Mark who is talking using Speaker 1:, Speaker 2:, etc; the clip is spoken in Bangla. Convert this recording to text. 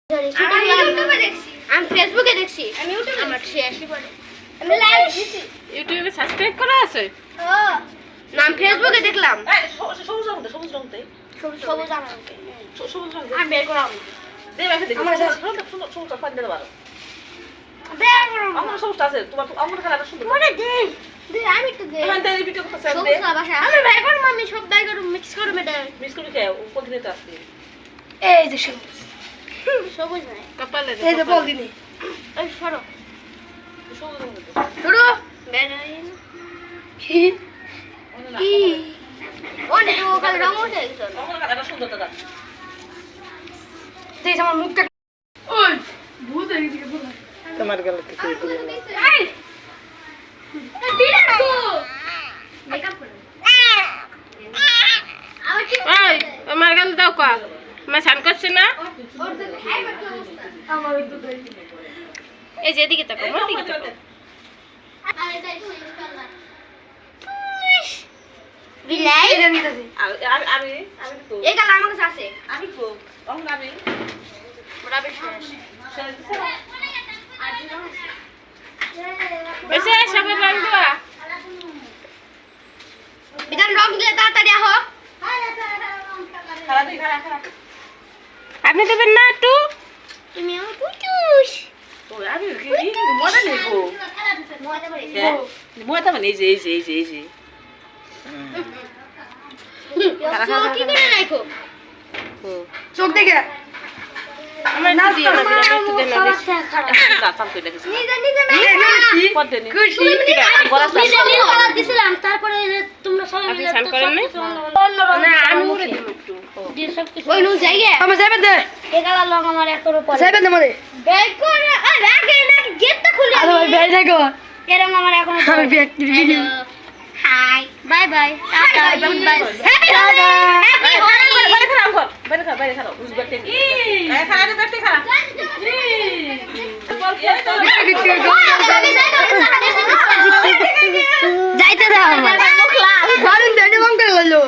Speaker 1: আমি ফেসবুকে দেখছি, আমি ইউটিউবে আমার শেয়ারই পড়ে, আমি লাইক দিছি।
Speaker 2: ইউটিউবে সাবস্ক্রাইব করা আছে?
Speaker 1: না, আমি ফেসবুকে দেখলাম।
Speaker 2: সবুজ রঙতে সবুজ রঙতে
Speaker 1: সবুজ আমার
Speaker 2: সবুজ রঙতে
Speaker 1: আমি বের করাম।
Speaker 2: দে ভাই দেখি আমার সবুজ পান দিতে পারো।
Speaker 1: বের করাম
Speaker 2: আমার সবুজ আছে, তোমার আমার কালারটা সুন্দর।
Speaker 1: ওরে দে দে, আমি তো দে
Speaker 2: হ্যাঁ দে ভিডিও করতে চাই দে।
Speaker 1: সবুজ না বাসা আমি বের করব, আমি সব বের করব, মিক্স করব এটা।
Speaker 2: মিস করে কে কোনদিনে তো আসছে।
Speaker 1: এই যে সবুজ সবুজ নাই
Speaker 2: কপালে
Speaker 1: এই যে বল দিনি। এই সরো
Speaker 2: সবুজ রঙতে
Speaker 1: সরো বের হই না কি কি অনেক কাল রং উঠে গেছে।
Speaker 2: আমার কালারটা সুন্দর দাদা।
Speaker 1: দেখ আমার মুখটা ওই ভূত এই দিকে বল
Speaker 2: তোমার গেল কি করে
Speaker 1: এই দিলা তো মেকআপ করে আমার কি
Speaker 2: এই আমার গেল দাও কা मैं স্নান করছি না।
Speaker 1: ওর তো খাই করতে অবস্থা আমার তো দেই
Speaker 2: এই যে এদিকে তাকাও, আমার দিকে তাকাও।
Speaker 1: আরে তাই তো ইউজ করলাম বিলাই
Speaker 2: আমি আমি আমি তো
Speaker 1: এই কাল আমার কাছে আছে
Speaker 2: আমি তো তখন আমি
Speaker 1: ওরা বেশ
Speaker 2: বেশি সবাই রং দেওয়া।
Speaker 1: বিধান রং দিলে তাড়াতাড়ি আহো।
Speaker 2: খালা দিই খালা খালা আপনি দেবেন না একটু?
Speaker 1: তুমি আমার পুচুস
Speaker 2: ও আমি কি মজা নেব
Speaker 1: মজা করে
Speaker 2: মজা মানে এই যে এই যে এই যে এই যে
Speaker 1: কি করে রাখো
Speaker 2: ও
Speaker 1: চোখ দেখে
Speaker 2: আমার দিদি আমার একটু দেন না না সাম করে দেখেছি
Speaker 1: নিজে নিজে
Speaker 2: কত দেন
Speaker 1: খুশি
Speaker 2: গলা সাম
Speaker 1: নিজে কলার দিছিলাম, তারপরে তোমরা সবাই
Speaker 2: আপনি
Speaker 1: মিলে
Speaker 2: স্নান করেন না? না আমি উড়ে দিব একটু
Speaker 1: দিয়ে সব কিছু ওই নো জায়গা আমি যাবে দে এই কালার রং আমার একের উপরে যাবে দে মরে বের করে আর রাখে না গেটটা খুলে আরে ভাই বের দেখো এরকম আমার এখন আমি ব্যক্তি video high bye bye tata good bye happy holiday happy holiday
Speaker 2: বাইরে খারাপ কর বাইরে খারাপ বুঝবে তে এই খারাপ দে ব্যক্তি খারাপ
Speaker 1: যাইতে দাও আমার মুখ লাল দারুন দেনি বন্ধ করে ললো